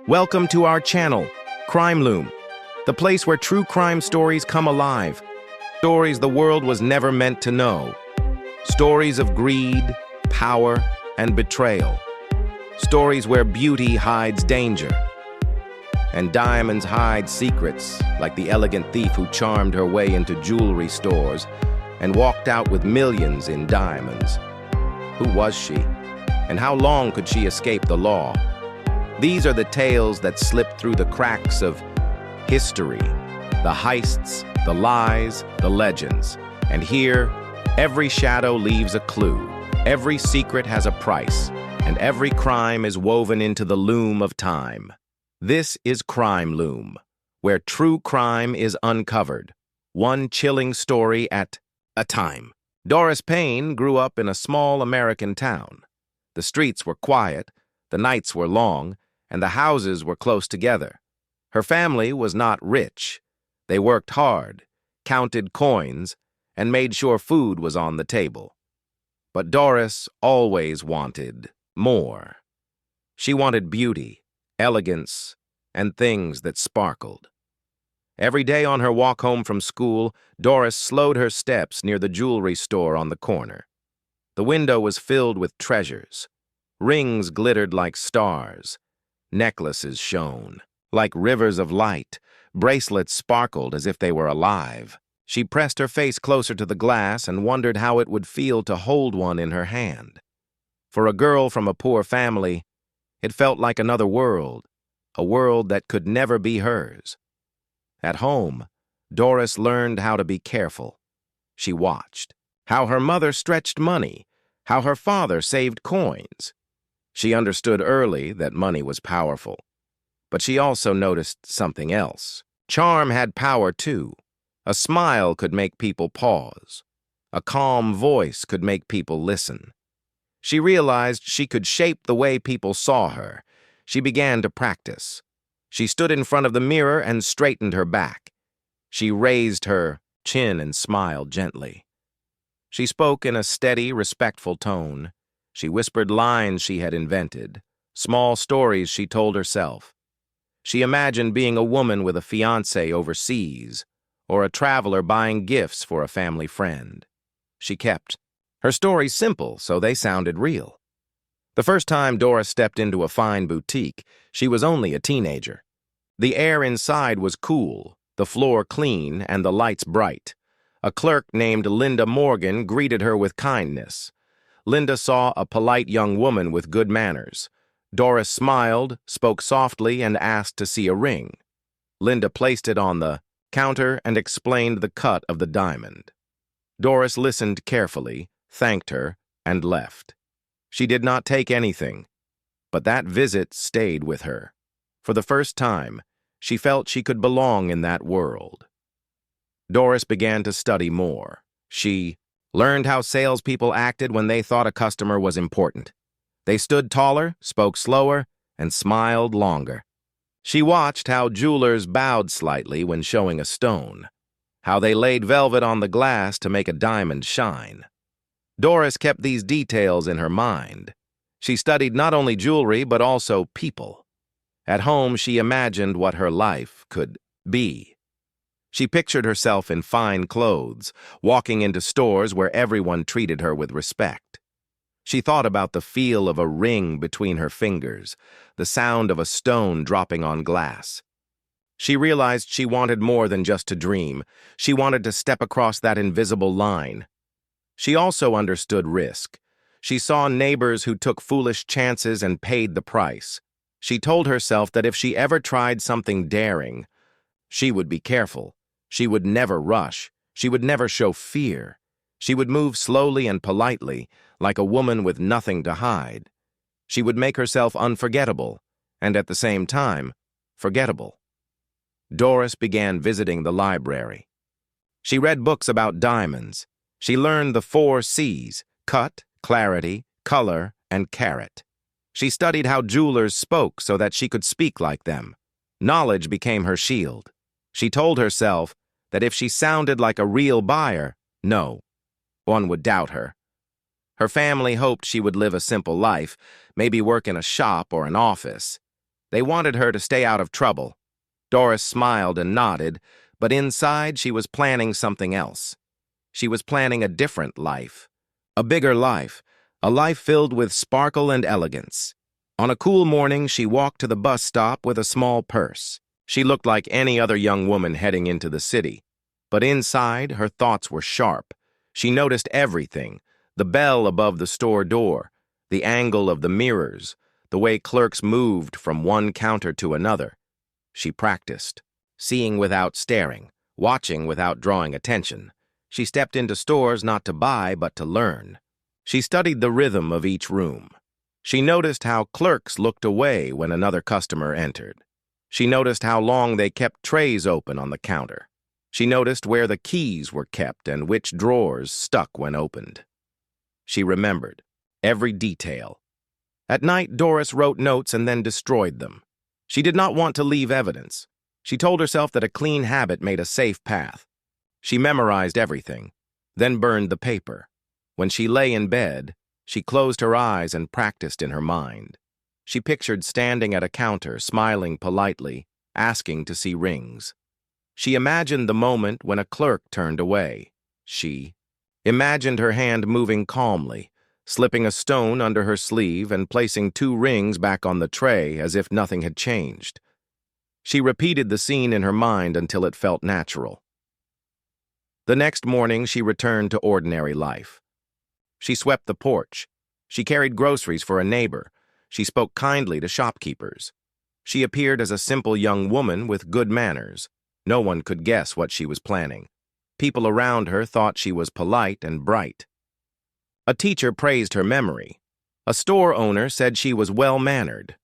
Welcome to our channel, Crime Loom, the place where true crime stories come alive. Stories the world was never meant to know. Stories of greed, power, and betrayal. Stories where beauty hides danger. And diamonds hide secrets, like the elegant thief who charmed her way into jewelry stores and walked out with millions in diamonds. Who was she? And how long could she escape the law? These are the tales that slip through the cracks of history, the heists, the lies, the legends. And here, every shadow leaves a clue, every secret has a price, and every crime is woven into the loom of time. This is Crime Loom, where true crime is uncovered, one chilling story at a time. Doris Payne grew up in a small American town. The streets were quiet, the nights were long, and the houses were close together. Her family was not rich. They worked hard, counted coins, and made sure food was on the table. But Doris always wanted more. She wanted beauty, elegance, and things that sparkled. Every day on her walk home from school, Doris slowed her steps near the jewelry store on the corner. The window was filled with treasures. Rings glittered like stars. Necklaces shone like rivers of light. Bracelets sparkled as if they were alive. She pressed her face closer to the glass and wondered how it would feel to hold one in her hand. For a girl from a poor family, it felt like another world, a world that could never be hers. At home, Doris learned how to be careful. She watched how her mother stretched money, how her father saved coins. She understood early that money was powerful. But she also noticed something else. Charm had power too. A smile could make people pause. A calm voice could make people listen. She realized she could shape the way people saw her. She began to practice. She stood in front of the mirror and straightened her back. She raised her chin and smiled gently. She spoke in a steady, respectful tone. She whispered lines she had invented, small stories she told herself. She imagined being a woman with a fiancé overseas, or a traveler buying gifts for a family friend. She kept her stories simple so they sounded real. The first time Doris stepped into a fine boutique, she was only a teenager. The air inside was cool, the floor clean, and the lights bright. A clerk named Linda Morgan greeted her with kindness. Linda saw a polite young woman with good manners. Doris smiled, spoke softly, and asked to see a ring. Linda placed it on the counter and explained the cut of the diamond. Doris listened carefully, thanked her, and left. She did not take anything, but that visit stayed with her. For the first time, she felt she could belong in that world. Doris began to study more. She learned how salespeople acted when they thought a customer was important. They stood taller, spoke slower, and smiled longer. She watched how jewelers bowed slightly when showing a stone, how they laid velvet on the glass to make a diamond shine. Doris kept these details in her mind. She studied not only jewelry but also people. At home, she imagined what her life could be. She pictured herself in fine clothes, walking into stores where everyone treated her with respect. She thought about the feel of a ring between her fingers, the sound of a stone dropping on glass. She realized she wanted more than just to dream. She wanted to step across that invisible line. She also understood risk. She saw neighbors who took foolish chances and paid the price. She told herself that if she ever tried something daring, she would be careful. She would never rush. She would never show fear. She would move slowly and politely, like a woman with nothing to hide. She would make herself unforgettable, and at the same time, forgettable. Doris began visiting the library. She read books about diamonds. She learned the 4 C's: cut, clarity, color, and carat. She studied how jewelers spoke so that she could speak like them. Knowledge became her shield. She told herself that if she sounded like a real buyer, no one would doubt her. Her family hoped she would live a simple life, maybe work in a shop or an office. They wanted her to stay out of trouble. Doris smiled and nodded, but inside she was planning something else. She was planning a different life. A bigger life. A life filled with sparkle and elegance. On a cool morning, she walked to the bus stop with a small purse. She looked like any other young woman heading into the city. But inside, her thoughts were sharp. She noticed everything: the bell above the store door, the angle of the mirrors, the way clerks moved from one counter to another. She practiced, seeing without staring, watching without drawing attention. She stepped into stores not to buy, but to learn. She studied the rhythm of each room. She noticed how clerks looked away when another customer entered. She noticed how long they kept trays open on the counter. She noticed where the keys were kept and which drawers stuck when opened. She remembered every detail. At night, Doris wrote notes and then destroyed them. She did not want to leave evidence. She told herself that a clean habit made a safe path. She memorized everything, then burned the paper. When she lay in bed, she closed her eyes and practiced in her mind. She pictured standing at a counter, smiling politely, asking to see rings. She imagined the moment when a clerk turned away. She imagined her hand moving calmly, slipping a stone under her sleeve and placing 2 rings back on the tray as if nothing had changed. She repeated the scene in her mind until it felt natural. The next morning, she returned to ordinary life. She swept the porch. She carried groceries for a neighbor. She spoke kindly to shopkeepers. She appeared as a simple young woman with good manners. No one could guess what she was planning. People around her thought she was polite and bright. A teacher praised her memory. A store owner said she was well-mannered.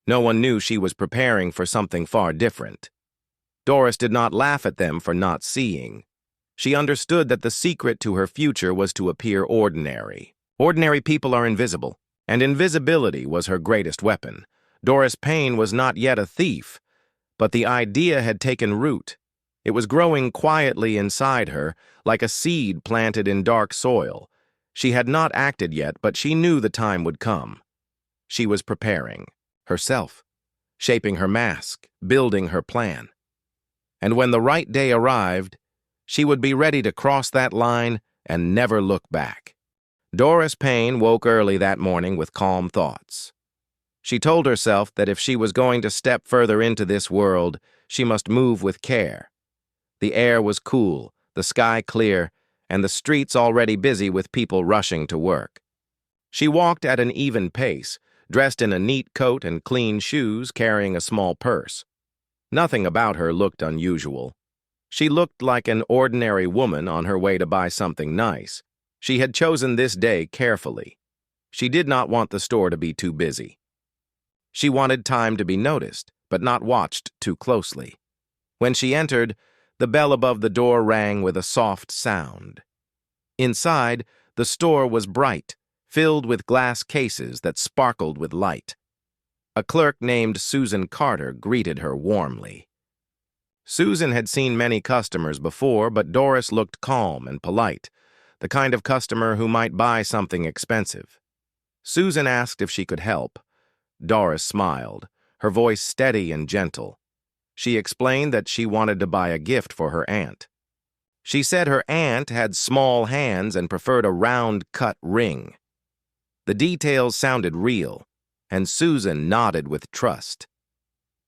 No one knew she was preparing for something far different. Doris did not laugh at them for not seeing. She understood that the secret to her future was to appear ordinary. Ordinary people are invisible, and invisibility was her greatest weapon. Doris Payne was not yet a thief, but the idea had taken root. It was growing quietly inside her, like a seed planted in dark soil. She had not acted yet, but she knew the time would come. She was preparing herself, shaping her mask, building her plan. And when the right day arrived, she would be ready to cross that line and never look back. Doris Payne woke early that morning with calm thoughts. She told herself that if she was going to step further into this world, she must move with care. The air was cool, the sky clear, and the streets already busy with people rushing to work. She walked at an even pace, dressed in a neat coat and clean shoes, carrying a small purse. Nothing about her looked unusual. She looked like an ordinary woman on her way to buy something nice. She had chosen this day carefully. She did not want the store to be too busy. She wanted time to be noticed, but not watched too closely. When she entered, the bell above the door rang with a soft sound. Inside, the store was bright, filled with glass cases that sparkled with light. A clerk named Susan Carter greeted her warmly. Susan had seen many customers before, but Doris looked calm and polite, the kind of customer who might buy something expensive. Susan asked if she could help. Doris smiled, her voice steady and gentle. She explained that she wanted to buy a gift for her aunt. She said her aunt had small hands and preferred a round-cut ring. The details sounded real, and Susan nodded with trust.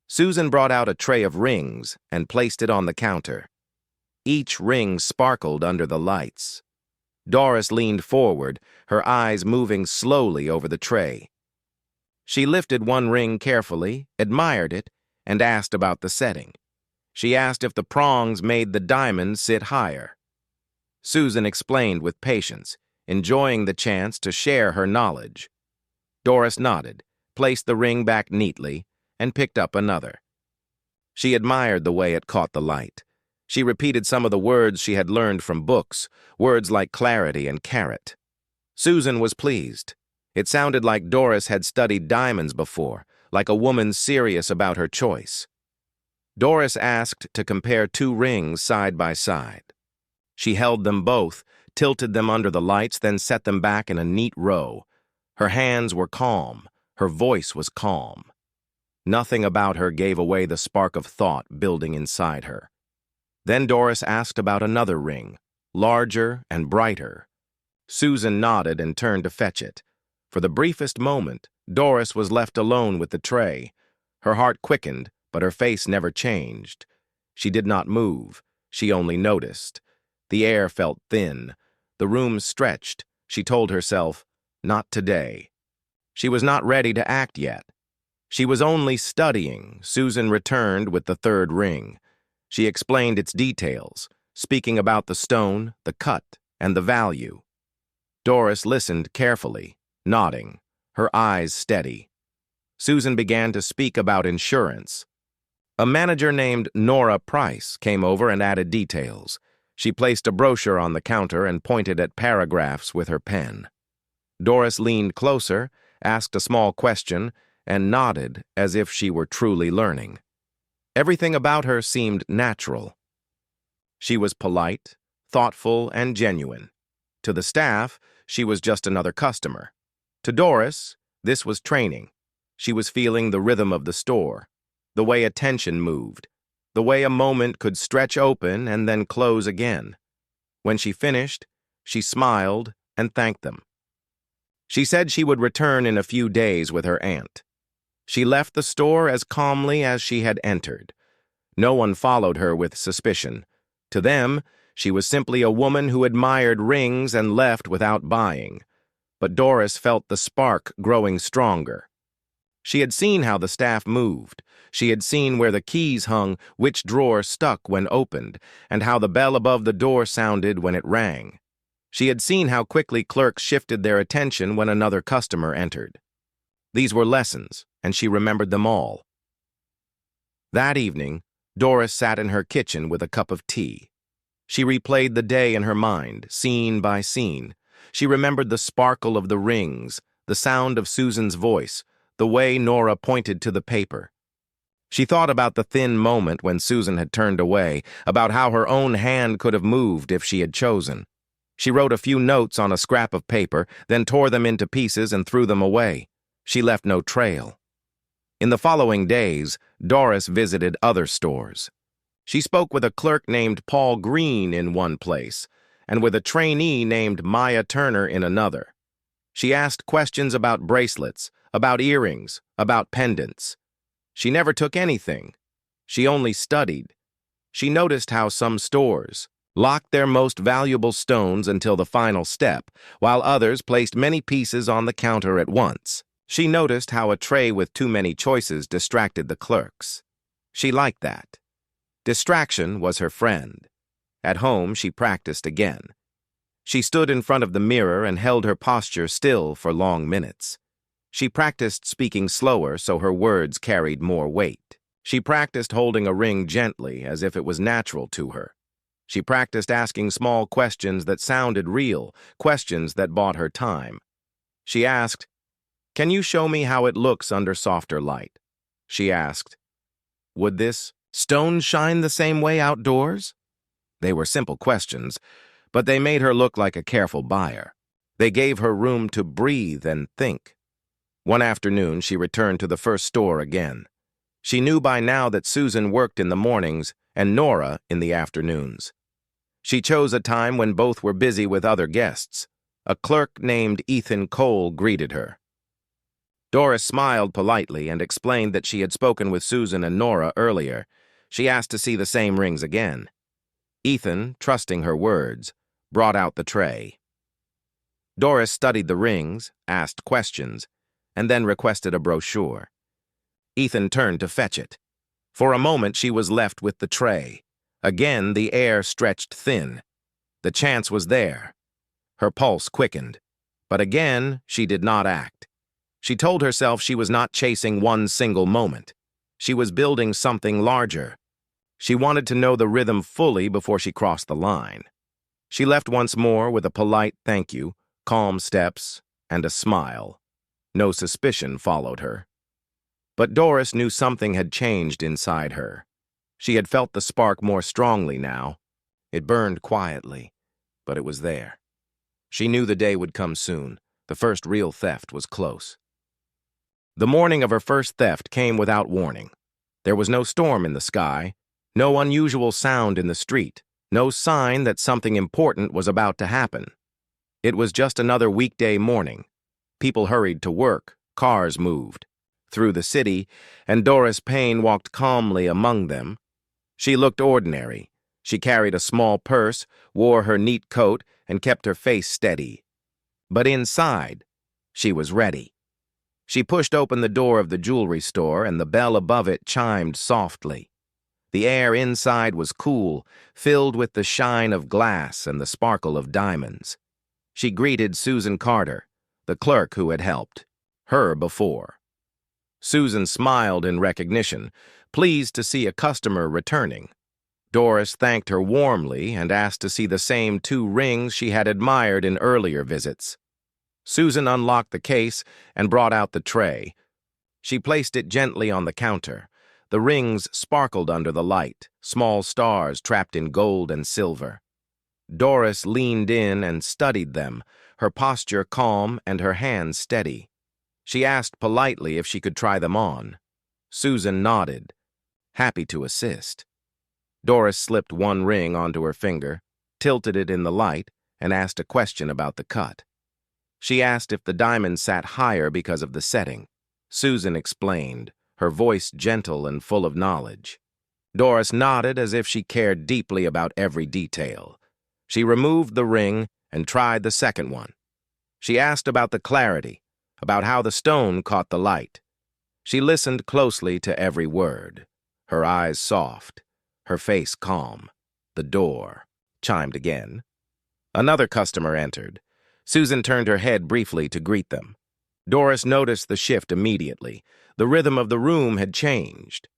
Susan brought out a tray of rings and placed it on the counter. Each ring sparkled under the lights. Doris leaned forward, her eyes moving slowly over the tray. She lifted one ring carefully, admired it, and asked about the setting. She asked if the prongs made the diamond sit higher. Susan explained with patience, enjoying the chance to share her knowledge. Doris nodded, placed the ring back neatly, and picked up another. She admired the way it caught the light. She repeated some of the words she had learned from books, words like clarity and carat. Susan was pleased. It sounded like Doris had studied diamonds before, like a woman serious about her choice. Doris asked to compare 2 rings side by side. She held them both, tilted them under the lights, then set them back in a neat row. Her hands were calm. Her voice was calm. Nothing about her gave away the spark of thought building inside her. Then Doris asked about another ring, larger and brighter. Susan nodded and turned to fetch it. For the briefest moment, Doris was left alone with the tray. Her heart quickened, but her face never changed. She did not move. She only noticed. The air felt thin. The room stretched. She told herself, not today. She was not ready to act yet. She was only studying. Susan returned with the third ring. She explained its details, speaking about the stone, the cut, and the value. Doris listened carefully, nodding, her eyes steady. Susan began to speak about insurance. A manager named Nora Price came over and added details. She placed a brochure on the counter and pointed at paragraphs with her pen. Doris leaned closer, asked a small question, and nodded as if she were truly learning. Everything about her seemed natural. She was polite, thoughtful, and genuine. To the staff, she was just another customer. To Doris, this was training. She was feeling the rhythm of the store, the way attention moved, the way a moment could stretch open and then close again. When she finished, she smiled and thanked them. She said she would return in a few days with her aunt. She left the store as calmly as she had entered. No one followed her with suspicion. To them, she was simply a woman who admired rings and left without buying. But Doris felt the spark growing stronger. She had seen how the staff moved. She had seen where the keys hung, which drawer stuck when opened, and how the bell above the door sounded when it rang. She had seen how quickly clerks shifted their attention when another customer entered. These were lessons, and she remembered them all. That evening, Doris sat in her kitchen with a cup of tea. She replayed the day in her mind, scene by scene. She remembered the sparkle of the rings, the sound of Susan's voice, the way Nora pointed to the paper. She thought about the thin moment when Susan had turned away, about how her own hand could have moved if she had chosen. She wrote a few notes on a scrap of paper, then tore them into pieces and threw them away. She left no trail. In the following days, Doris visited other stores. She spoke with a clerk named Paul Green in one place, and with a trainee named Maya Turner in another. She asked questions about bracelets, about earrings, about pendants. She never took anything. She only studied. She noticed how some stores locked their most valuable stones until the final step, while others placed many pieces on the counter at once. She noticed how a tray with too many choices distracted the clerks. She liked that. Distraction was her friend. At home, she practiced again. She stood in front of the mirror and held her posture still for long minutes. She practiced speaking slower so her words carried more weight. She practiced holding a ring gently as if it was natural to her. She practiced asking small questions that sounded real, questions that bought her time. She asked, "Can you show me how it looks under softer light?" She asked, "Would this stone shine the same way outdoors?" They were simple questions, but they made her look like a careful buyer. They gave her room to breathe and think. One afternoon, she returned to the first store again. She knew by now that Susan worked in the mornings and Nora in the afternoons. She chose a time when both were busy with other guests. A clerk named Ethan Cole greeted her. Doris smiled politely and explained that she had spoken with Susan and Nora earlier. She asked to see the same rings again. Ethan, trusting her words, brought out the tray. Doris studied the rings, asked questions, and then requested a brochure. Ethan turned to fetch it. For a moment, she was left with the tray. Again, the air stretched thin. The chance was there. Her pulse quickened. But again, she did not act. She told herself she was not chasing one single moment. She was building something larger. She wanted to know the rhythm fully before she crossed the line. She left once more with a polite thank you, calm steps, and a smile. No suspicion followed her. But Doris knew something had changed inside her. She had felt the spark more strongly now. It burned quietly, but it was there. She knew the day would come soon. The first real theft was close. The morning of her first theft came without warning. There was no storm in the sky, no unusual sound in the street, no sign that something important was about to happen. It was just another weekday morning. People hurried to work, cars moved through the city, and Doris Payne walked calmly among them. She looked ordinary. She carried a small purse, wore her neat coat, and kept her face steady. But inside, she was ready. She pushed open the door of the jewelry store, and the bell above it chimed softly. The air inside was cool, filled with the shine of glass and the sparkle of diamonds. She greeted Susan Carter, the clerk who had helped her before. Susan smiled in recognition, pleased to see a customer returning. Doris thanked her warmly and asked to see the same 2 rings she had admired in earlier visits. Susan unlocked the case and brought out the tray. She placed it gently on the counter. The rings sparkled under the light, small stars trapped in gold and silver. Doris leaned in and studied them, her posture calm and her hands steady. She asked politely if she could try them on. Susan nodded, happy to assist. Doris slipped 1 ring onto her finger, tilted it in the light, and asked a question about the cut. She asked if the diamond sat higher because of the setting. Susan explained, her voice gentle and full of knowledge. Doris nodded as if she cared deeply about every detail. She removed the ring and tried the second one. She asked about the clarity, about how the stone caught the light. She listened closely to every word, her eyes soft, her face calm. The door chimed again. Another customer entered. Susan turned her head briefly to greet them. Doris noticed the shift immediately. The rhythm of the room had changed.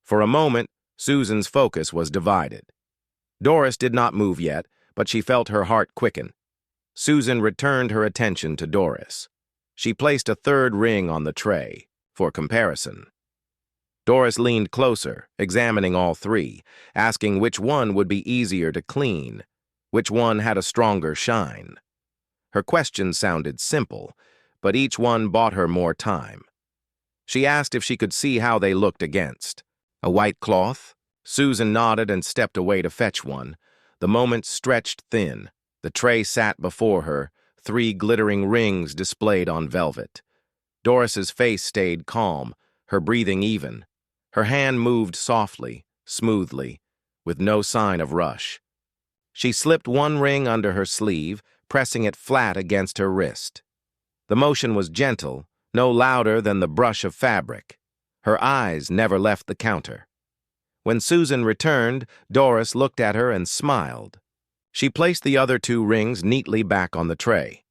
For a moment, Susan's focus was divided. Doris did not move yet, but she felt her heart quicken. Susan returned her attention to Doris. She placed a 3rd ring on the tray, for comparison. Doris leaned closer, examining all 3, asking which one would be easier to clean, which one had a stronger shine. Her questions sounded simple, but each one bought her more time. She asked if she could see how they looked against. A white cloth? Susan nodded and stepped away to fetch one. The moment stretched thin. The tray sat before her, 3 glittering rings displayed on velvet. Doris's face stayed calm, her breathing even. Her hand moved softly, smoothly, with no sign of rush. She slipped 1 ring under her sleeve, pressing it flat against her wrist. The motion was gentle, no louder than the brush of fabric. Her eyes never left the counter. When Susan returned, Doris looked at her and smiled. She placed the other 2 rings neatly back on the tray.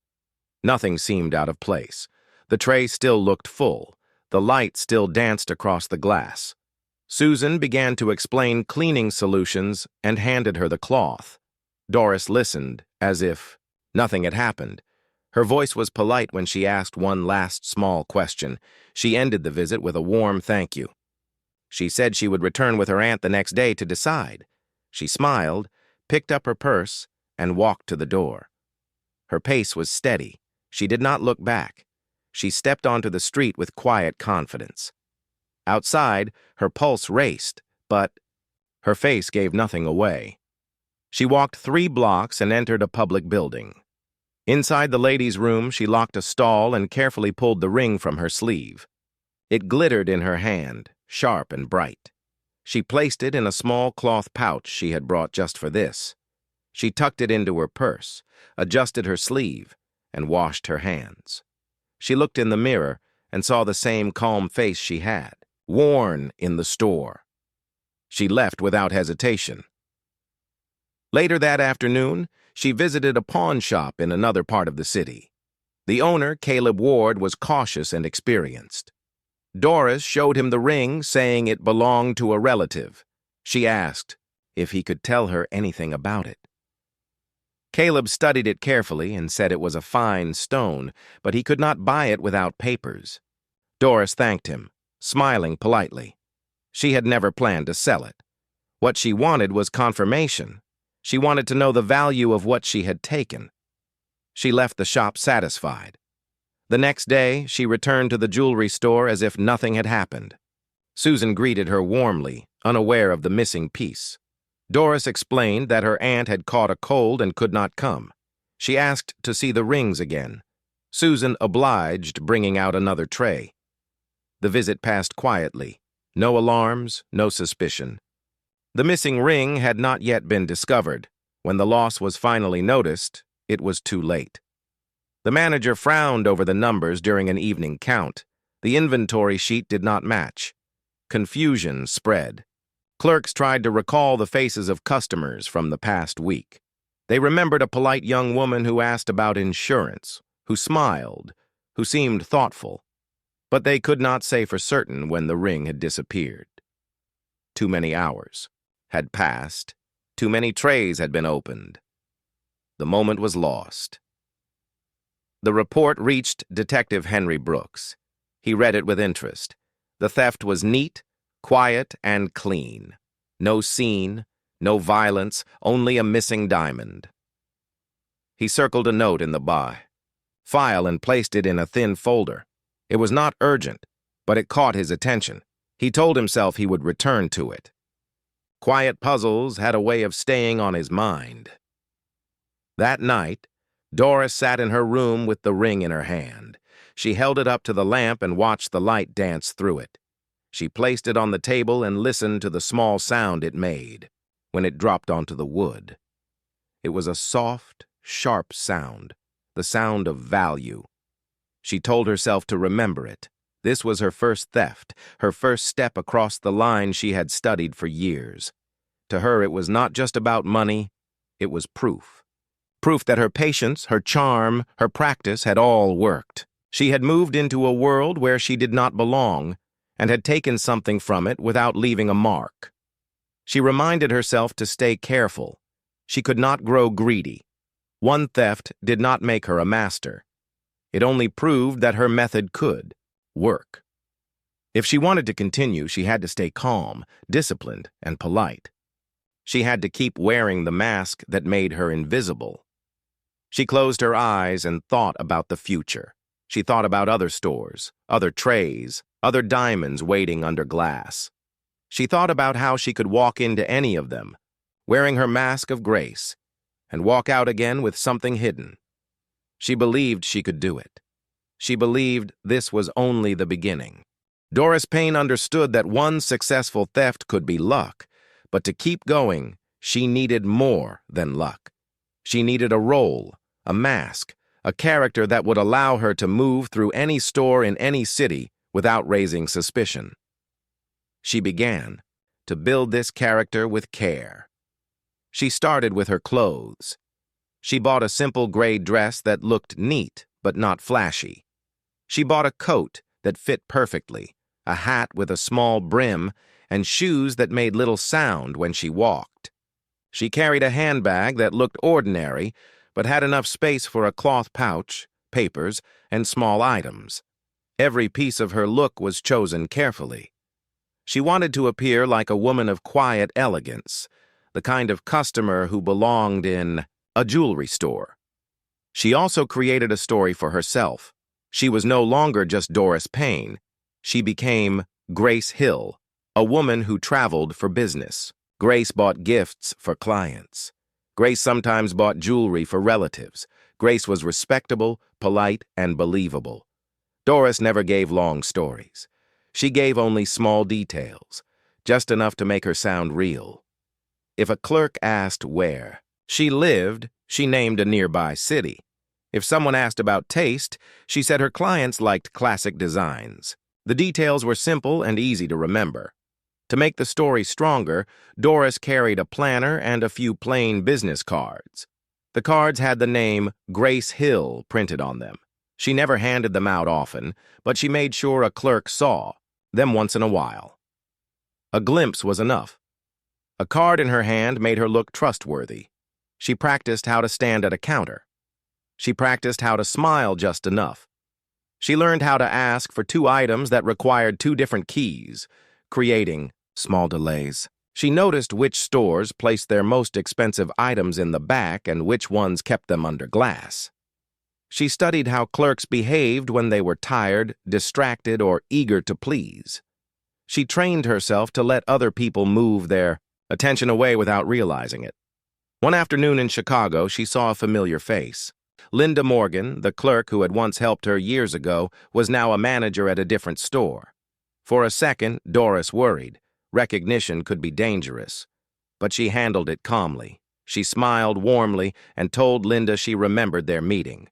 Nothing seemed out of place. The tray still looked full. The light still danced across the glass. Susan began to explain cleaning solutions and handed her the cloth. Doris listened, as if nothing had happened. Her voice was polite when she asked one last small question. She ended the visit with a warm thank you. She said she would return with her aunt the next day to decide. She smiled, picked up her purse, and walked to the door. Her pace was steady. She did not look back. She stepped onto the street with quiet confidence. Outside, her pulse raced, but her face gave nothing away. She walked 3 blocks and entered a public building. Inside the ladies' room, she locked a stall and carefully pulled the ring from her sleeve. It glittered in her hand, sharp and bright. She placed it in a small cloth pouch she had brought just for this. She tucked it into her purse, adjusted her sleeve, and washed her hands. She looked in the mirror and saw the same calm face she had, worn in the store. She left without hesitation. Later that afternoon, she visited a pawn shop in another part of the city. The owner, Caleb Ward, was cautious and experienced. Doris showed him the ring, saying it belonged to a relative. She asked if he could tell her anything about it. Caleb studied it carefully and said it was a fine stone, but he could not buy it without papers. Doris thanked him, smiling politely. She had never planned to sell it. What she wanted was confirmation. She wanted to know the value of what she had taken. She left the shop satisfied. The next day, she returned to the jewelry store as if nothing had happened. Susan greeted her warmly, unaware of the missing piece. Doris explained that her aunt had caught a cold and could not come. She asked to see the rings again. Susan obliged, bringing out another tray. The visit passed quietly. No alarms, no suspicion. The missing ring had not yet been discovered. When the loss was finally noticed, it was too late. The manager frowned over the numbers during an evening count. The inventory sheet did not match. Confusion spread. Clerks tried to recall the faces of customers from the past week. They remembered a polite young woman who asked about insurance, who smiled, who seemed thoughtful. But they could not say for certain when the ring had disappeared. Too many hours had passed. Too many trays had been opened. The moment was lost. The report reached Detective Henry Brooks. He read it with interest. The theft was neat, quiet, and clean. No scene, no violence, only a missing diamond. He circled a note in the file and placed it in a thin folder. It was not urgent, but it caught his attention. He told himself he would return to it. Quiet puzzles had a way of staying on his mind. That night, Doris sat in her room with the ring in her hand. She held it up to the lamp and watched the light dance through it. She placed it on the table and listened to the small sound it made when it dropped onto the wood. It was a soft, sharp sound, the sound of value. She told herself to remember it. This was her first theft, her first step across the line she had studied for years. To her, it was not just about money, it was proof. Proof that her patience, her charm, her practice had all worked. She had moved into a world where she did not belong and had taken something from it without leaving a mark. She reminded herself to stay careful. She could not grow greedy. One theft did not make her a master. It only proved that her method could work. If she wanted to continue, she had to stay calm, disciplined, and polite. She had to keep wearing the mask that made her invisible. She closed her eyes and thought about the future. She thought about other stores, other trays, other diamonds waiting under glass. She thought about how she could walk into any of them, wearing her mask of grace, and walk out again with something hidden. She believed she could do it. She believed this was only the beginning. Doris Payne understood that one successful theft could be luck, but to keep going, she needed more than luck. She needed a role, a mask, a character that would allow her to move through any store in any city without raising suspicion. She began to build this character with care. She started with her clothes. She bought a simple gray dress that looked neat but not flashy. She bought a coat that fit perfectly, a hat with a small brim, and shoes that made little sound when she walked. She carried a handbag that looked ordinary but had enough space for a cloth pouch, papers, and small items. Every piece of her look was chosen carefully. She wanted to appear like a woman of quiet elegance, the kind of customer who belonged in a jewelry store. She also created a story for herself. She was no longer just Doris Payne. She became Grace Hill, a woman who traveled for business. Grace bought gifts for clients. Grace sometimes bought jewelry for relatives. Grace was respectable, polite, and believable. Doris never gave long stories. She gave only small details, just enough to make her sound real. If a clerk asked where she lived, she named a nearby city. If someone asked about taste, she said her clients liked classic designs. The details were simple and easy to remember. To make the story stronger, Doris carried a planner and a few plain business cards. The cards had the name Grace Hill printed on them. She never handed them out often, but she made sure a clerk saw them once in a while. A glimpse was enough. A card in her hand made her look trustworthy. She practiced how to stand at a counter. She practiced how to smile just enough. She learned how to ask for 2 items that required 2 different keys, creating small delays. She noticed which stores placed their most expensive items in the back and which ones kept them under glass. She studied how clerks behaved when they were tired, distracted, or eager to please. She trained herself to let other people move their attention away without realizing it. One afternoon in Chicago, she saw a familiar face. Linda Morgan, the clerk who had once helped her years ago, was now a manager at a different store. For a second, Doris worried. Recognition could be dangerous. But she handled it calmly. She smiled warmly and told Linda she remembered their meeting.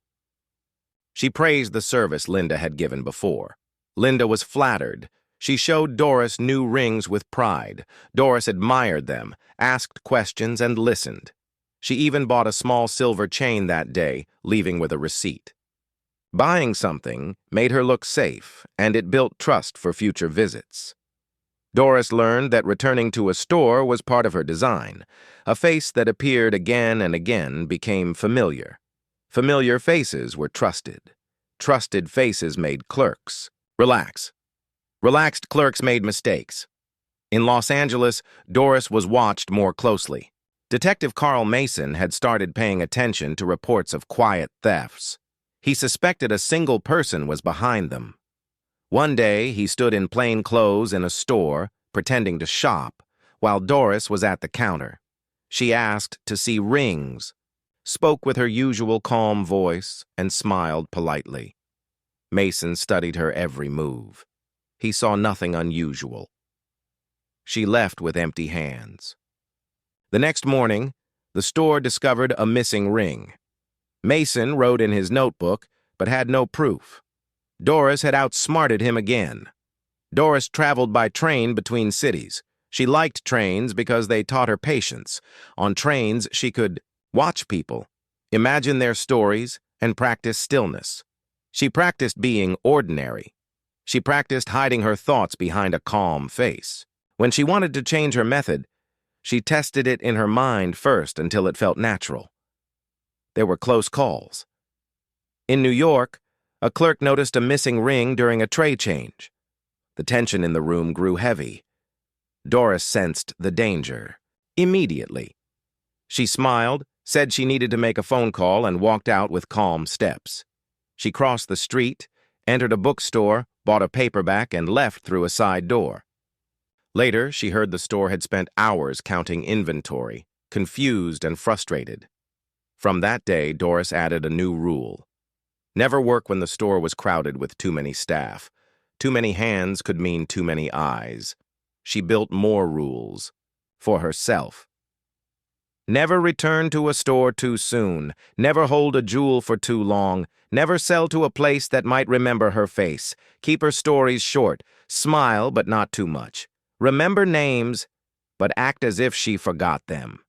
She praised the service Linda had given before. Linda was flattered. She showed Doris new rings with pride. Doris admired them, asked questions, and listened. She even bought a small silver chain that day, leaving with a receipt. Buying something made her look safe, and it built trust for future visits. Doris learned that returning to a store was part of her design. A face that appeared again and again became familiar. Familiar faces were trusted. Trusted faces made clerks relax. Relaxed clerks made mistakes. In Los Angeles, Doris was watched more closely. Detective Carl Mason had started paying attention to reports of quiet thefts. He suspected a single person was behind them. One day, he stood in plain clothes in a store, pretending to shop, while Doris was at the counter. She asked to see rings, spoke with her usual calm voice, and smiled politely. Mason studied her every move. He saw nothing unusual. She left with empty hands. The next morning, the store discovered a missing ring. Mason wrote in his notebook, but had no proof. Doris had outsmarted him again. Doris traveled by train between cities. She liked trains because they taught her patience. On trains, she could watch people, imagine their stories, and practice stillness. She practiced being ordinary. She practiced hiding her thoughts behind a calm face. When she wanted to change her method, she tested it in her mind first until it felt natural. There were close calls. In New York, a clerk noticed a missing ring during a tray change. The tension in the room grew heavy. Doris sensed the danger immediately. She smiled, said she needed to make a phone call, and walked out with calm steps. She crossed the street, entered a bookstore, bought a paperback, and left through a side door. Later, she heard the store had spent hours counting inventory, confused and frustrated. From that day, Doris added a new rule. Never work when the store was crowded with too many staff. Too many hands could mean too many eyes. She built more rules for herself. Never return to a store too soon. Never hold a jewel for too long. Never sell to a place that might remember her face. Keep her stories short. Smile, but not too much. Remember names, but act as if she forgot them.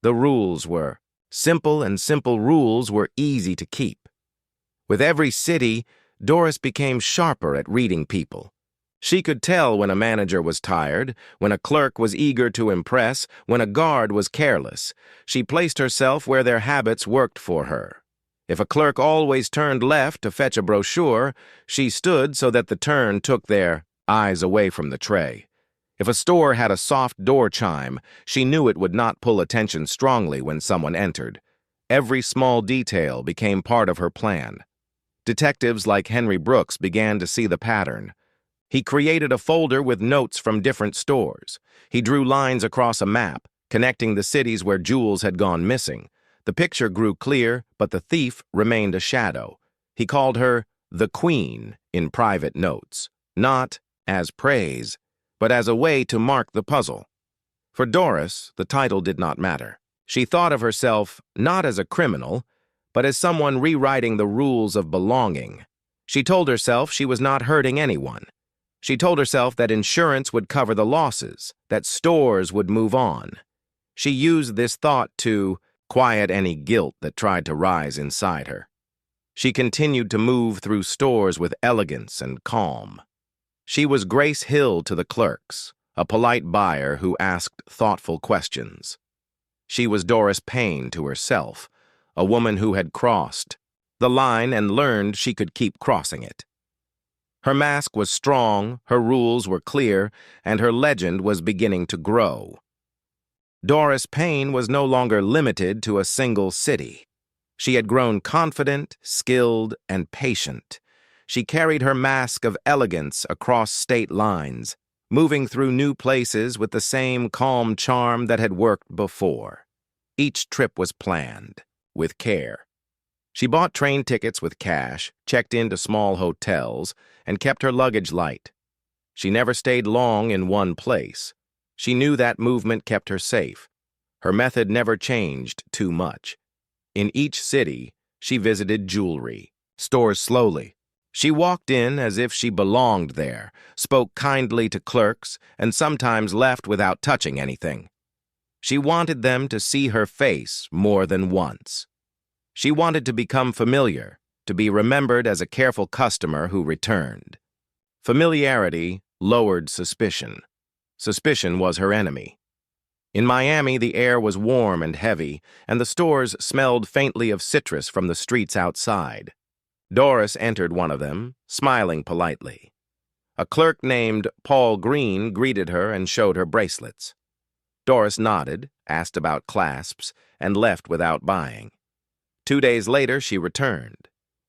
The rules were simple, and simple rules were easy to keep. With every city, Doris became sharper at reading people. She could tell when a manager was tired, when a clerk was eager to impress, when a guard was careless. She placed herself where their habits worked for her. If a clerk always turned left to fetch a brochure, she stood so that the turn took their eyes away from the tray. If a store had a soft door chime, she knew it would not pull attention strongly when someone entered. Every small detail became part of her plan. Detectives like Henry Brooks began to see the pattern. He created a folder with notes from different stores. He drew lines across a map, connecting the cities where jewels had gone missing. The picture grew clear, but the thief remained a shadow. He called her the Queen in private notes, not as praise, but as a way to mark the puzzle. For Doris, the title did not matter. She thought of herself not as a criminal, but as someone rewriting the rules of belonging. She told herself she was not hurting anyone. She told herself that insurance would cover the losses, that stores would move on. She used this thought to quiet any guilt that tried to rise inside her. She continued to move through stores with elegance and calm. She was Grace Hill to the clerks, a polite buyer who asked thoughtful questions. She was Doris Payne to herself, a woman who had crossed the line and learned she could keep crossing it. Her mask was strong, her rules were clear, and her legend was beginning to grow. Doris Payne was no longer limited to a single city. She had grown confident, skilled, and patient. She carried her mask of elegance across state lines, moving through new places with the same calm charm that had worked before. Each trip was planned, with care. She bought train tickets with cash, checked into small hotels, and kept her luggage light. She never stayed long in one place. She knew that movement kept her safe. Her method never changed too much. In each city, she visited jewelry stores slowly. She walked in as if she belonged there, spoke kindly to clerks, and sometimes left without touching anything. She wanted them to see her face more than once. She wanted to become familiar, to be remembered as a careful customer who returned. Familiarity lowered suspicion. Suspicion was her enemy. In Miami, the air was warm and heavy, and the stores smelled faintly of citrus from the streets outside. Doris entered one of them, smiling politely. A clerk named Paul Green greeted her and showed her bracelets. Doris nodded, asked about clasps, and left without buying. 2 days later, she returned.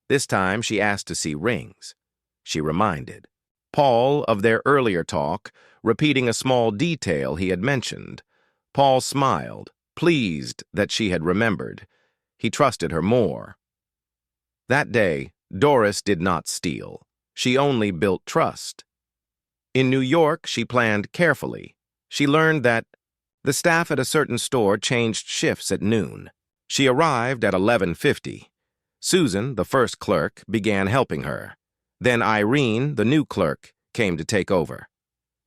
This time, she asked to see rings. She reminded Paul of their earlier talk, repeating a small detail he had mentioned. Paul smiled, pleased that she had remembered. He trusted her more. That day, Doris did not steal. She only built trust. In New York, she planned carefully. She learned that the staff at a certain store changed shifts at noon. She arrived at 11:50. Susan, the first clerk, began helping her. Then Irene, the new clerk, came to take over.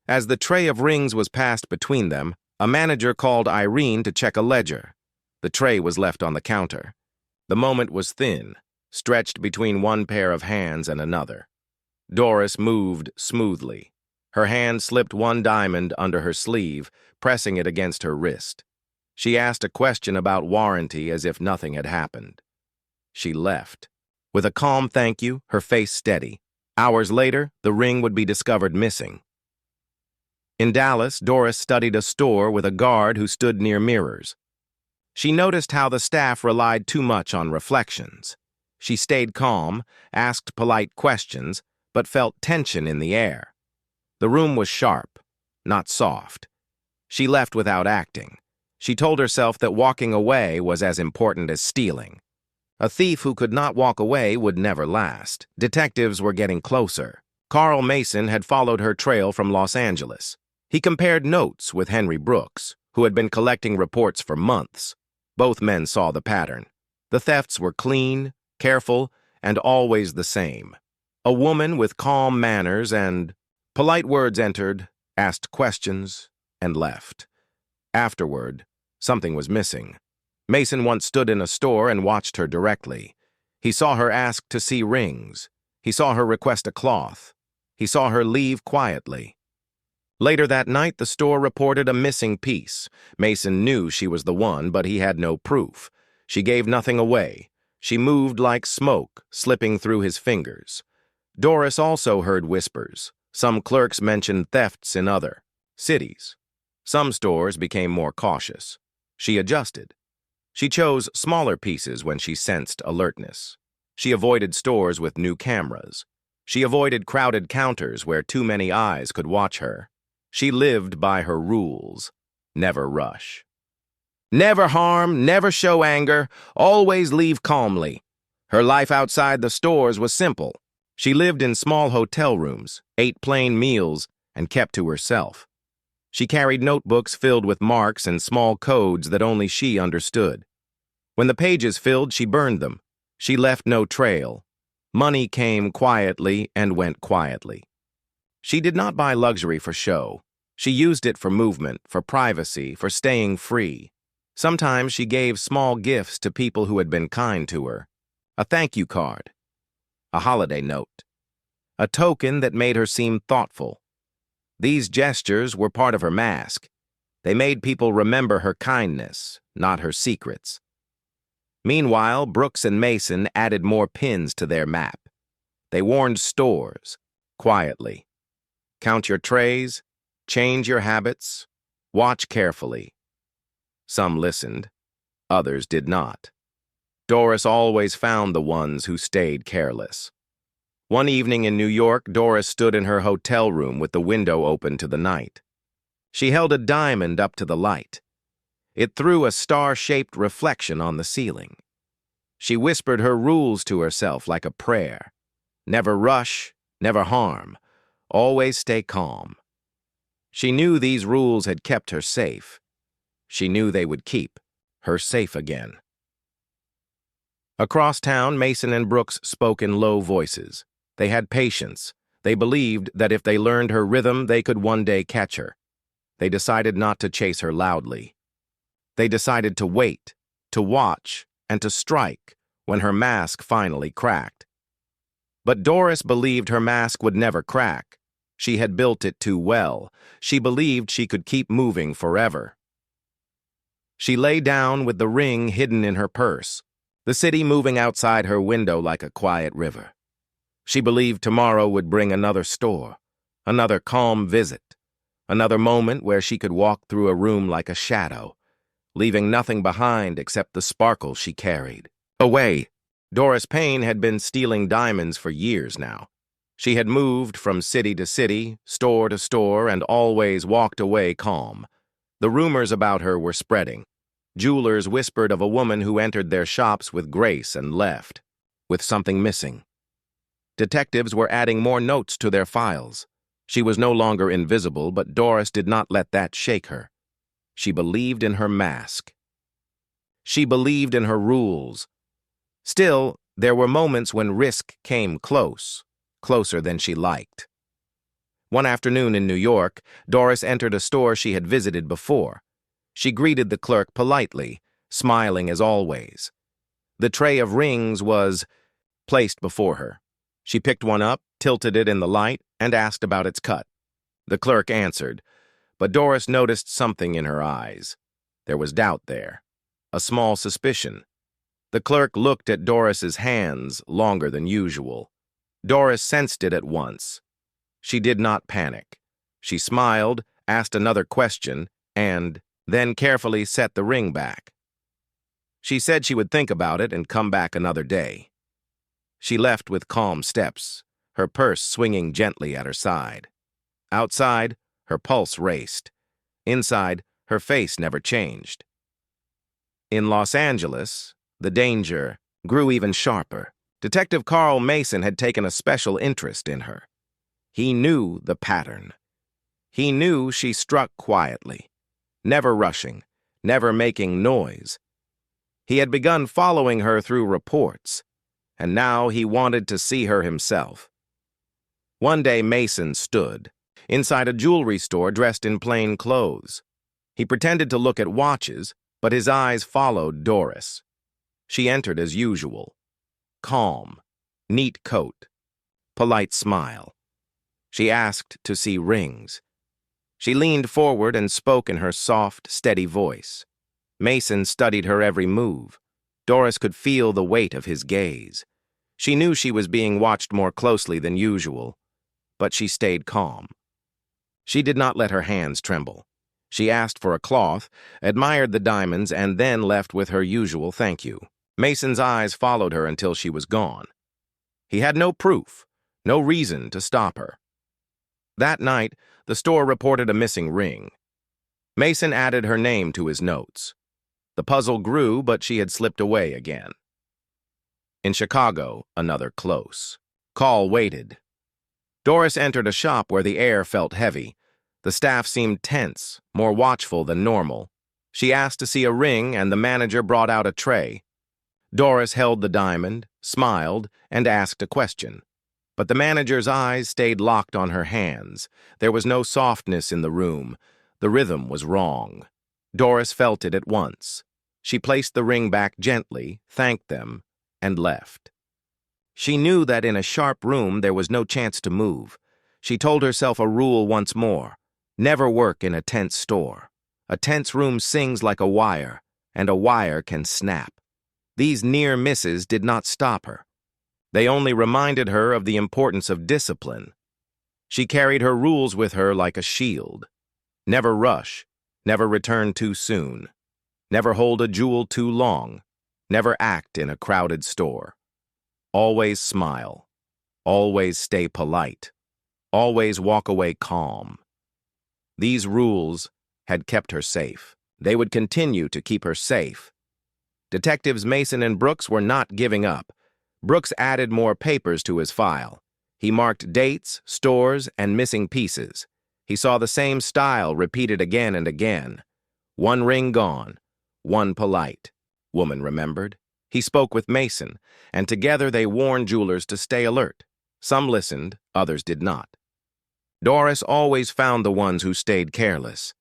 As the tray of rings was passed between them, a manager called Irene to check a ledger. The tray was left on the counter. The moment was thin, stretched between one pair of hands and another. Doris moved smoothly. Her hand slipped one diamond under her sleeve, pressing it against her wrist. She asked a question about warranty as if nothing had happened. She left. With a calm thank you, her face steady. Hours later, the ring would be discovered missing. In Dallas, Doris studied a store with a guard who stood near mirrors. She noticed how the staff relied too much on reflections. She stayed calm, asked polite questions, but felt tension in the air. The room was sharp, not soft. She left without acting. She told herself that walking away was as important as stealing. A thief who could not walk away would never last. Detectives were getting closer. Carl Mason had followed her trail from Los Angeles. He compared notes with Henry Brooks, who had been collecting reports for months. Both men saw the pattern. The thefts were clean, careful, and always the same. A woman with calm manners and polite words entered, asked questions, and left. Afterward, something was missing. Mason once stood in a store and watched her directly. He saw her ask to see rings. He saw her request a cloth. He saw her leave quietly. Later that night, the store reported a missing piece. Mason knew she was the one, but he had no proof. She gave nothing away. She moved like smoke, slipping through his fingers. Doris also heard whispers. Some clerks mentioned thefts in other cities. Some stores became more cautious. She adjusted. She chose smaller pieces when she sensed alertness. She avoided stores with new cameras. She avoided crowded counters where too many eyes could watch her. She lived by her rules. Never rush. Never harm, never show anger, always leave calmly. Her life outside the stores was simple. She lived in small hotel rooms, ate plain meals, and kept to herself. She carried notebooks filled with marks and small codes that only she understood. When the pages filled, she burned them. She left no trail. Money came quietly and went quietly. She did not buy luxury for show. She used it for movement, for privacy, for staying free. Sometimes she gave small gifts to people who had been kind to her. A thank you card. A holiday note. A token that made her seem thoughtful. These gestures were part of her mask. They made people remember her kindness, not her secrets. Meanwhile, Brooks and Mason added more pins to their map. They warned stores, quietly. Count your trays, change your habits, watch carefully. Some listened, others did not. Doris always found the ones who stayed careless. One evening in New York, Doris stood in her hotel room with the window open to the night. She held a diamond up to the light. It threw a star-shaped reflection on the ceiling. She whispered her rules to herself like a prayer. Never rush, never harm, always stay calm. She knew these rules had kept her safe. She knew they would keep her safe again. Across town, Mason and Brooks spoke in low voices. They had patience. They believed that if they learned her rhythm, they could one day catch her. They decided not to chase her loudly. They decided to wait, to watch, and to strike when her mask finally cracked. But Doris believed her mask would never crack. She had built it too well. She believed she could keep moving forever. She lay down with the ring hidden in her purse, the city moving outside her window like a quiet river. She believed tomorrow would bring another store, another calm visit, another moment where she could walk through a room like a shadow, leaving nothing behind except the sparkle she carried. Away. Doris Payne had been stealing diamonds for years now. She had moved from city to city, store to store, and always walked away calm. The rumors about her were spreading. Jewelers whispered of a woman who entered their shops with grace and left, with something missing. Detectives were adding more notes to their files. She was no longer invisible, but Doris did not let that shake her. She believed in her mask. She believed in her rules. Still, there were moments when risk came close, closer than she liked. One afternoon in New York, Doris entered a store she had visited before. She greeted the clerk politely, smiling as always. The tray of rings was placed before her. She picked one up, tilted it in the light, and asked about its cut. The clerk answered, but Doris noticed something in her eyes. There was doubt there, a small suspicion. The clerk looked at Doris's hands longer than usual. Doris sensed it at once. She did not panic. She smiled, asked another question, and then carefully set the ring back. She said she would think about it and come back another day. She left with calm steps, her purse swinging gently at her side. Outside, her pulse raced. Inside, her face never changed. In Los Angeles, the danger grew even sharper. Detective Carl Mason had taken a special interest in her. He knew the pattern. He knew she struck quietly, never rushing, never making noise. He had begun following her through reports, and now he wanted to see her himself. One day Mason stood inside a jewelry store dressed in plain clothes. He pretended to look at watches, but his eyes followed Doris. She entered as usual. Calm, neat coat, polite smile. She asked to see rings. She leaned forward and spoke in her soft, steady voice. Mason studied her every move. Doris could feel the weight of his gaze. She knew she was being watched more closely than usual, but she stayed calm. She did not let her hands tremble. She asked for a cloth, admired the diamonds, and then left with her usual thank you. Mason's eyes followed her until she was gone. He had no proof, no reason to stop her. That night, the store reported a missing ring. Mason added her name to his notes. The puzzle grew, but she had slipped away again. In Chicago, another close call waited. Doris entered a shop where the air felt heavy. The staff seemed tense, more watchful than normal. She asked to see a ring, and the manager brought out a tray. Doris held the diamond, smiled, and asked a question. But the manager's eyes stayed locked on her hands. There was no softness in the room. The rhythm was wrong. Doris felt it at once. She placed the ring back gently, thanked them, and left. She knew that in a sharp room there was no chance to move. She told herself a rule once more. Never work in a tense store. A tense room sings like a wire, and a wire can snap. These near misses did not stop her. They only reminded her of the importance of discipline. She carried her rules with her like a shield. Never rush, never return too soon, never hold a jewel too long, Never act in a crowded store. Always smile. Always stay polite. Always walk away calm. These rules had kept her safe. They would continue to keep her safe. Detectives Mason and Brooks were not giving up. Brooks added more papers to his file. He marked dates, stores, and missing pieces. He saw the same style repeated again and again. One ring gone, one polite. Woman remembered. He spoke with Mason, and together they warned jewelers to stay alert. Some listened, others did not. Doris always found the ones who stayed careless.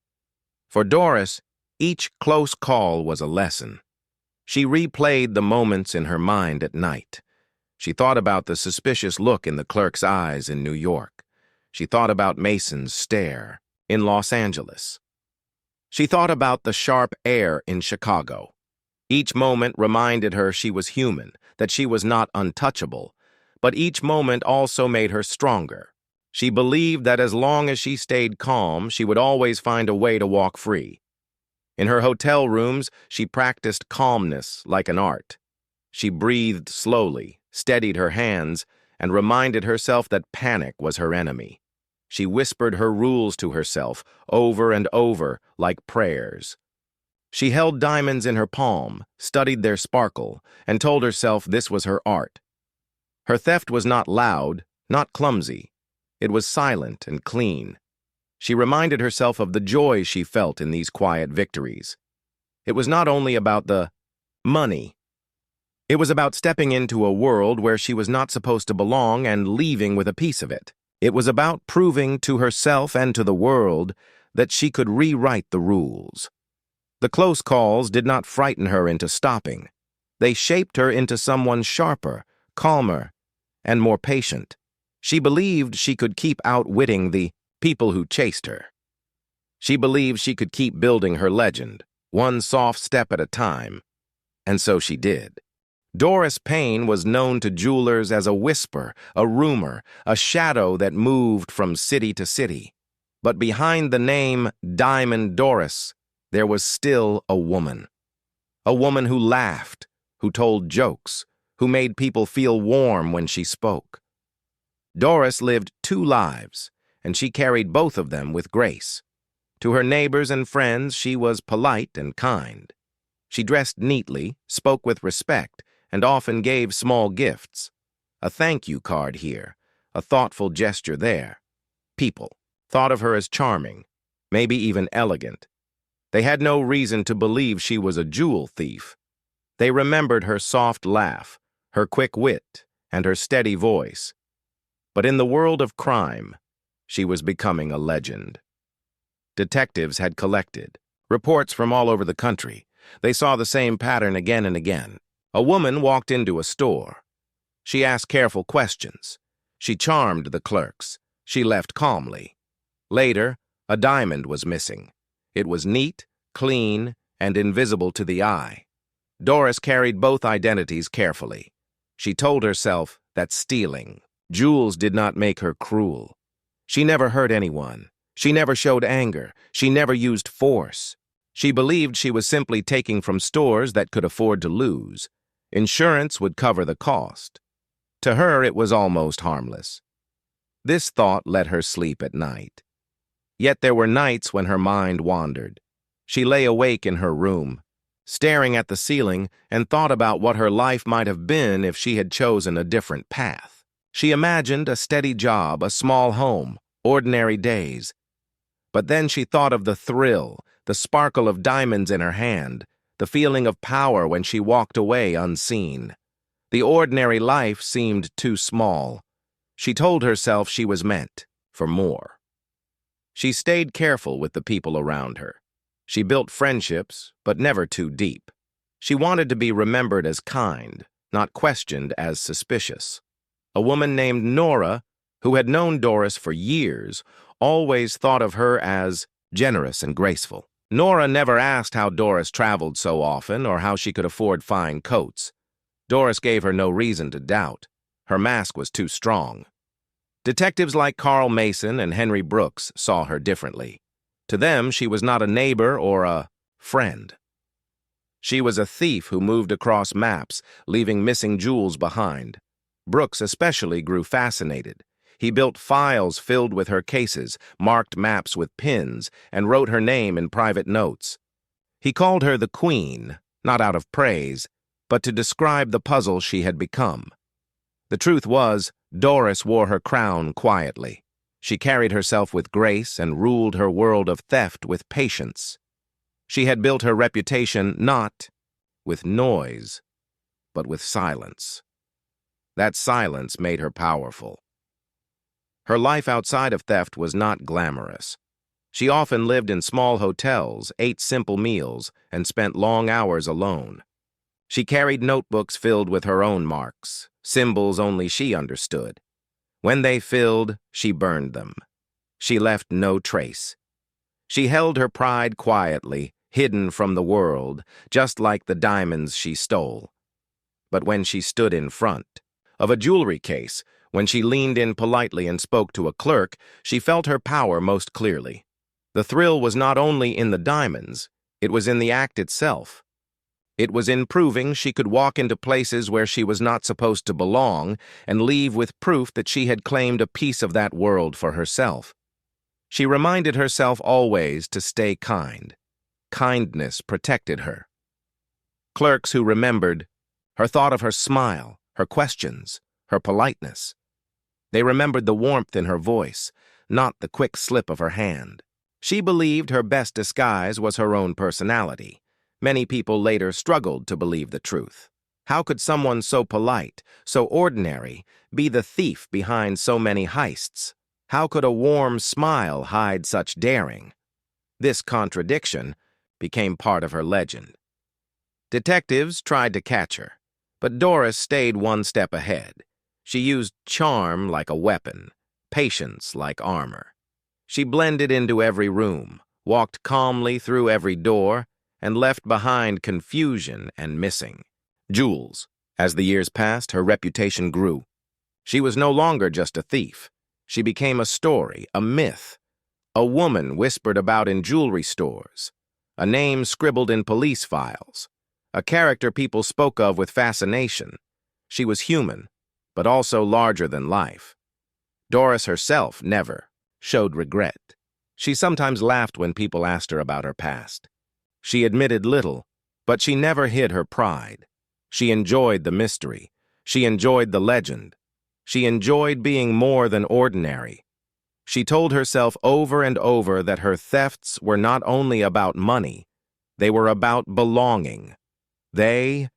For Doris, each close call was a lesson. She replayed the moments in her mind at night. She thought about the suspicious look in the clerk's eyes in New York. She thought about Mason's stare in Los Angeles. She thought about the sharp air in Chicago. Each moment reminded her she was human, that she was not untouchable, but each moment also made her stronger. She believed that as long as she stayed calm, she would always find a way to walk free. In her hotel rooms, she practiced calmness like an art. She breathed slowly, steadied her hands, and reminded herself that panic was her enemy. She whispered her rules to herself over and over like prayers. She held diamonds in her palm, studied their sparkle, and told herself this was her art. Her theft was not loud, not clumsy. It was silent and clean. She reminded herself of the joy she felt in these quiet victories. It was not only about the money. It was about stepping into a world where she was not supposed to belong and leaving with a piece of it. It was about proving to herself and to the world that she could rewrite the rules. The close calls did not frighten her into stopping. They shaped her into someone sharper, calmer, and more patient. She believed she could keep outwitting the people who chased her. She believed she could keep building her legend, one soft step at a time, and so she did. Doris Payne was known to jewelers as a whisper, a rumor, a shadow that moved from city to city. But behind the name Diamond Doris, there was still a woman. A woman who laughed, who told jokes, who made people feel warm when she spoke. Doris lived two lives, and she carried both of them with grace. To her neighbors and friends, she was polite and kind. She dressed neatly, spoke with respect, and often gave small gifts. A thank you card here, a thoughtful gesture there. People thought of her as charming, maybe even elegant. They had no reason to believe she was a jewel thief. They remembered her soft laugh, her quick wit, and her steady voice. But in the world of crime, she was becoming a legend. Detectives had collected reports from all over the country. They saw the same pattern again and again. A woman walked into a store. She asked careful questions. She charmed the clerks. She left calmly. Later, a diamond was missing. It was neat, clean, and invisible to the eye. Doris carried both identities carefully. She told herself that stealing jewels did not make her cruel. She never hurt anyone. She never showed anger. She never used force. She believed she was simply taking from stores that could afford to lose. Insurance would cover the cost. To her, it was almost harmless. This thought let her sleep at night. Yet there were nights when her mind wandered. She lay awake in her room, staring at the ceiling, and thought about what her life might have been if she had chosen a different path. She imagined a steady job, a small home, ordinary days. But then she thought of the thrill, the sparkle of diamonds in her hand, the feeling of power when she walked away unseen. The ordinary life seemed too small. She told herself she was meant for more. She stayed careful with the people around her. She built friendships, but never too deep. She wanted to be remembered as kind, not questioned as suspicious. A woman named Nora, who had known Doris for years, always thought of her as generous and graceful. Nora never asked how Doris traveled so often or how she could afford fine coats. Doris gave her no reason to doubt. Her mask was too strong. Detectives like Carl Mason and Henry Brooks saw her differently. To them, she was not a neighbor or a friend. She was a thief who moved across maps, leaving missing jewels behind. Brooks especially grew fascinated. He built files filled with her cases, marked maps with pins, and wrote her name in private notes. He called her the Queen, not out of praise, but to describe the puzzle she had become. The truth was, Doris wore her crown quietly. She carried herself with grace and ruled her world of theft with patience. She had built her reputation not with noise, but with silence. That silence made her powerful. Her life outside of theft was not glamorous. She often lived in small hotels, ate simple meals, and spent long hours alone. She carried notebooks filled with her own marks, symbols only she understood. When they filled, she burned them. She left no trace. She held her pride quietly, hidden from the world, just like the diamonds she stole. But when she stood in front of a jewelry case, when she leaned in politely and spoke to a clerk, she felt her power most clearly. The thrill was not only in the diamonds, it was in the act itself. It was in proving she could walk into places where she was not supposed to belong and leave with proof that she had claimed a piece of that world for herself. She reminded herself always to stay kind. Kindness protected her. Clerks who remembered her thought of her smile, her questions, her politeness. They remembered the warmth in her voice, not the quick slip of her hand. She believed her best disguise was her own personality. Many people later struggled to believe the truth. How could someone so polite, so ordinary, be the thief behind so many heists? How could a warm smile hide such daring? This contradiction became part of her legend. Detectives tried to catch her, but Doris stayed one step ahead. She used charm like a weapon, patience like armor. She blended into every room, walked calmly through every door, and left behind confusion and missing jewels. As the years passed, her reputation grew. She was no longer just a thief. She became a story, a myth, a woman whispered about in jewelry stores, a name scribbled in police files, a character people spoke of with fascination. She was human, but also larger than life. Doris herself never showed regret. She sometimes laughed when people asked her about her past. She admitted little, but she never hid her pride. She enjoyed the mystery. She enjoyed the legend. She enjoyed being more than ordinary. She told herself over and over that her thefts were not only about money, they were about belonging. They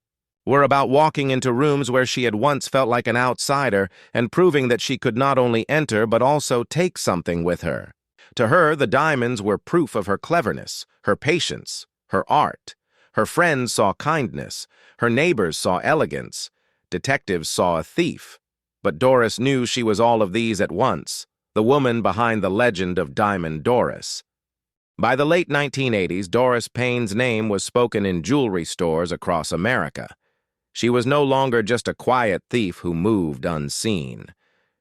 were about walking into rooms where she had once felt like an outsider and proving that she could not only enter but also take something with her. To her, the diamonds were proof of her cleverness, her patience, her art. Her friends saw kindness. Her neighbors saw elegance. Detectives saw a thief. But Doris knew she was all of these at once, the woman behind the legend of Diamond Doris. By the late 1980s, Doris Payne's name was spoken in jewelry stores across America. She was no longer just a quiet thief who moved unseen.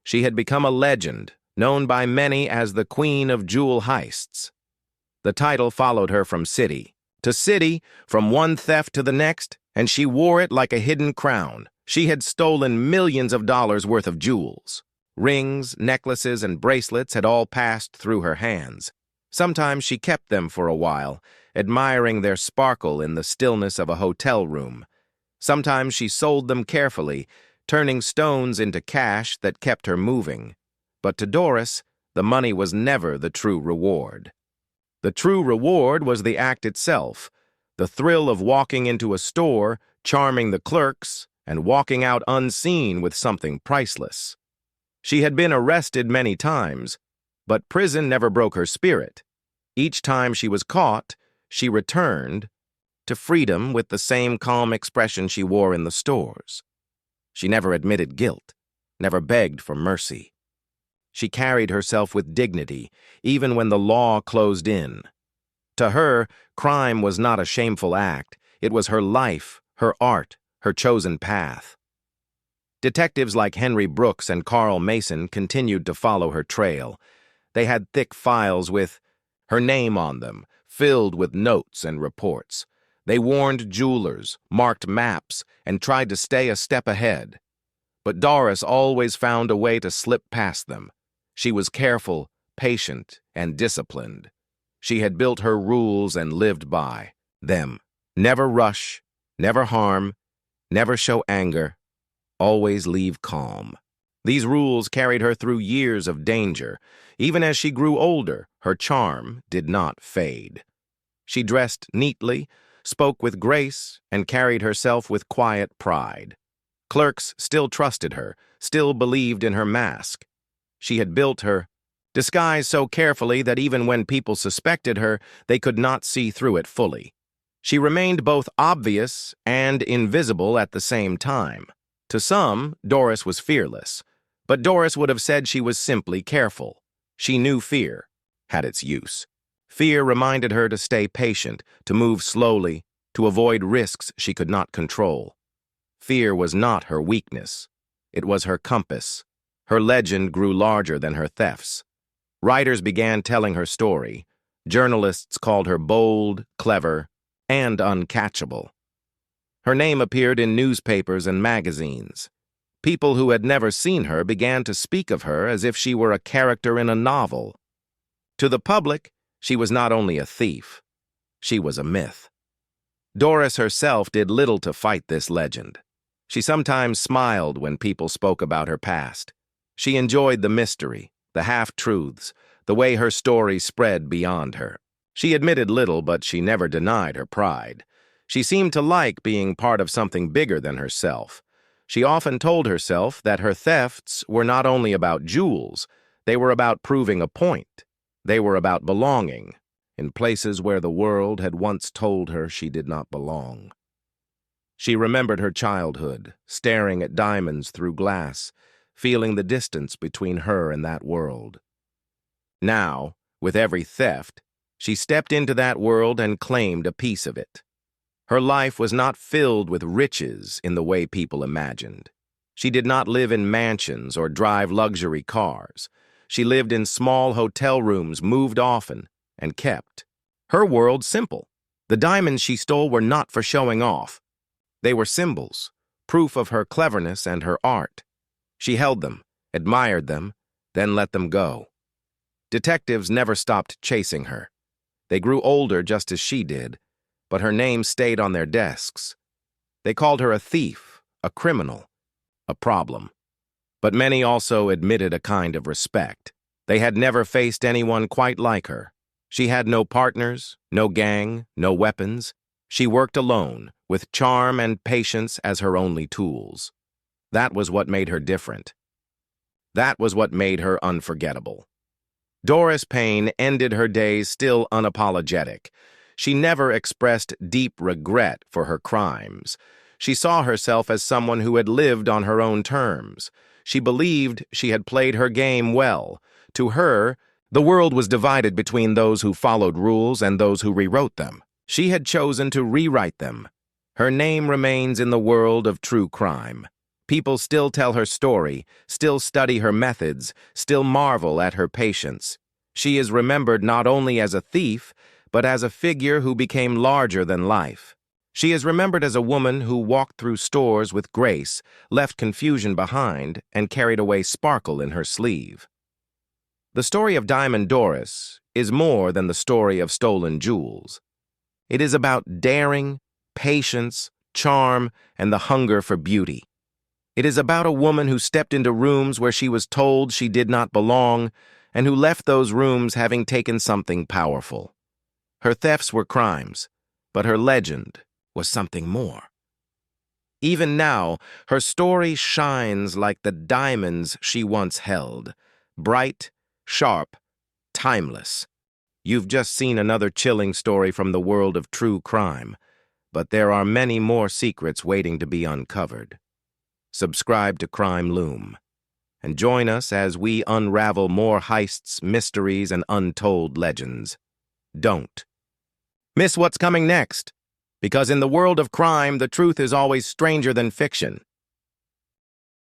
She had become a legend, known by many as the Queen of Jewel Heists. The title followed her from city to city, from one theft to the next, and she wore it like a hidden crown. She had stolen millions of dollars worth of jewels. Rings, necklaces, and bracelets had all passed through her hands. Sometimes she kept them for a while, admiring their sparkle in the stillness of a hotel room. Sometimes she sold them carefully, turning stones into cash that kept her moving. But to Doris, the money was never the true reward. The true reward was the act itself, the thrill of walking into a store, charming the clerks, and walking out unseen with something priceless. She had been arrested many times, but prison never broke her spirit. Each time she was caught, she returned to freedom with the same calm expression she wore in the stores. She never admitted guilt, never begged for mercy. She carried herself with dignity, even when the law closed in. To her, crime was not a shameful act. It was her life, her art, her chosen path. Detectives like Henry Brooks and Carl Mason continued to follow her trail. They had thick files with her name on them, filled with notes and reports. They warned jewelers, marked maps, and tried to stay a step ahead. But Doris always found a way to slip past them. She was careful, patient, and disciplined. She had built her rules and lived by them. Never rush, never harm, never show anger, always leave calm. These rules carried her through years of danger. Even as she grew older, her charm did not fade. She dressed neatly, spoke with grace, and carried herself with quiet pride. Clerks still trusted her, still believed in her mask. She had built her disguise so carefully that even when people suspected her, they could not see through it fully. She remained both obvious and invisible at the same time. To some, Doris was fearless, but Doris would have said she was simply careful. She knew fear had its use. Fear reminded her to stay patient, to move slowly, to avoid risks she could not control. Fear was not her weakness. It was her compass. Her legend grew larger than her thefts. Writers began telling her story. Journalists called her bold, clever, and uncatchable. Her name appeared in newspapers and magazines. People who had never seen her began to speak of her as if she were a character in a novel. To the public, she was not only a thief, she was a myth. Doris herself did little to fight this legend. She sometimes smiled when people spoke about her past. She enjoyed the mystery, the half-truths, the way her story spread beyond her. She admitted little, but she never denied her pride. She seemed to like being part of something bigger than herself. She often told herself that her thefts were not only about jewels, they were about proving a point. They were about belonging, in places where the world had once told her she did not belong. She remembered her childhood, staring at diamonds through glass, feeling the distance between her and that world. Now, with every theft, she stepped into that world and claimed a piece of it. Her life was not filled with riches in the way people imagined. She did not live in mansions or drive luxury cars. She lived in small hotel rooms, moved often, and kept her world simple. The diamonds she stole were not for showing off. They were symbols, proof of her cleverness and her art. She held them, admired them, then let them go. Detectives never stopped chasing her. They grew older just as she did, but her name stayed on their desks. They called her a thief, a criminal, a problem. But many also admitted a kind of respect. They had never faced anyone quite like her. She had no partners, no gang, no weapons. She worked alone, with charm and patience as her only tools. That was what made her different. That was what made her unforgettable. Doris Payne ended her days still unapologetic. She never expressed deep regret for her crimes. She saw herself as someone who had lived on her own terms. She believed she had played her game well. To her, the world was divided between those who followed rules and those who rewrote them. She had chosen to rewrite them. Her name remains in the world of true crime. People still tell her story, still study her methods, still marvel at her patience. She is remembered not only as a thief, but as a figure who became larger than life. She is remembered as a woman who walked through stores with grace, left confusion behind, and carried away sparkle in her sleeve. The story of Diamond Doris is more than the story of stolen jewels. It is about daring, patience, charm, and the hunger for beauty. It is about a woman who stepped into rooms where she was told she did not belong, and who left those rooms having taken something powerful. Her thefts were crimes, but her legend was something more. Even now, her story shines like the diamonds she once held, bright, sharp, timeless. You've just seen another chilling story from the world of true crime, but there are many more secrets waiting to be uncovered. Subscribe to Crime Loom, and join us as we unravel more heists, mysteries, and untold legends. Don't miss what's coming next, because in the world of crime, the truth is always stranger than fiction.